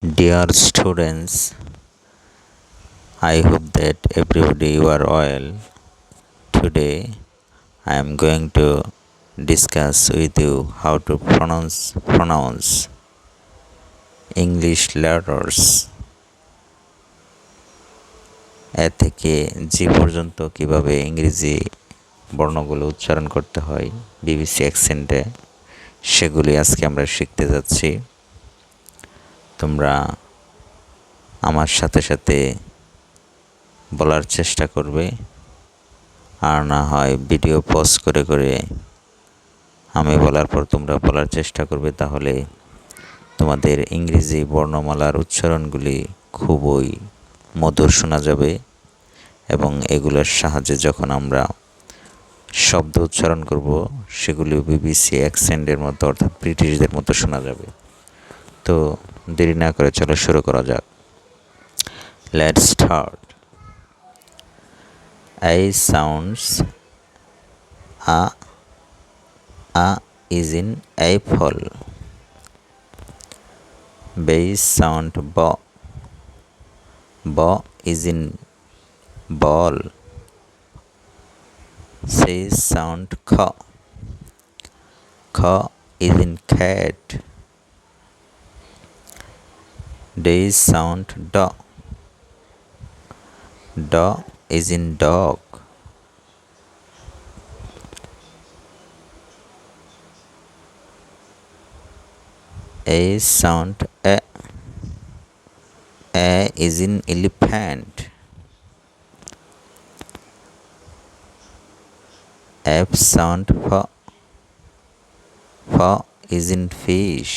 Dear students, I hope that everybody you are well. Today I am going to discuss with you how to pronounce English letters এ থেকে জি পর্যন্ত কিভাবে ইংরেজি বর্ণগুলো উচ্চারণ করতে হয় BBC অ্যাকসেন্টে সেগুলি আজকে আমরা শিখতে যাচ্ছি। তোমরা আমার সাথে সাথে বলার চেষ্টা করবে, আর না হয় ভিডিও পজ করে করে আমি বলার পর তোমরা বলার চেষ্টা করবে, তাহলে তোমাদের ইংরেজি বর্ণমালার উচ্চারণগুলি খুবই মধুর শোনা যাবে এবং এগুলোর সাহায্যে যখন আমরা শব্দ উচ্চারণ করব সেগুলি বিবিসি অ্যাকসেন্টের মতো অর্থাৎ ব্রিটিশদের মতো শোনা যাবে। তো দেরি না করে চলো শুরু করা যাক। Let's start. A sounds a is in apple. B sound b is in ball. C sound k is in cat. D sound d is in dog. A sound a is in elephant. F sound f is in fish.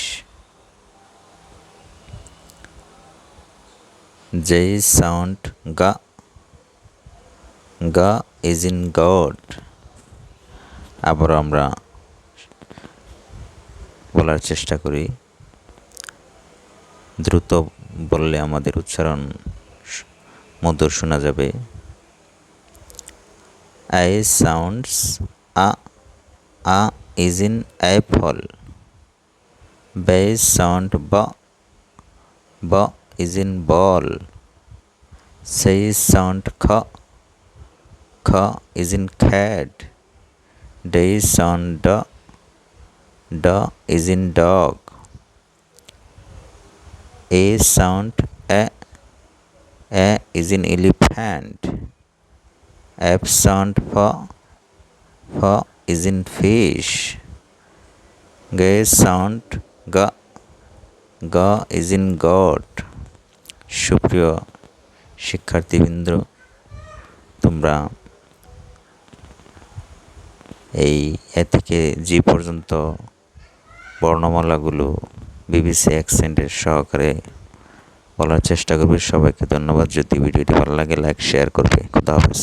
J sound g is in goat. আবার আমরা বলার চেষ্টা করি, দ্রুত বললে আমাদের উচ্চারণ মধুর শোনা যাবে। A sounds a is in apple. B sound b is in ball. C sound k is in cat. D sound d is in dog. A sound a is in elephant. F sound f is in fish. G sound g is in goat. সুপ্রিয় শিক্ষার্থীবৃন্দ, তোমরা এই এ থেকে জি পর্যন্ত বর্ণমালাগুলো BBC অ্যাকসেন্টের সহকারে বলার চেষ্টা করবে। সবাইকে ধন্যবাদ। যদি ভিডিওটি ভালো লাগে লাইক শেয়ার করবে। খোদা হাফেজ।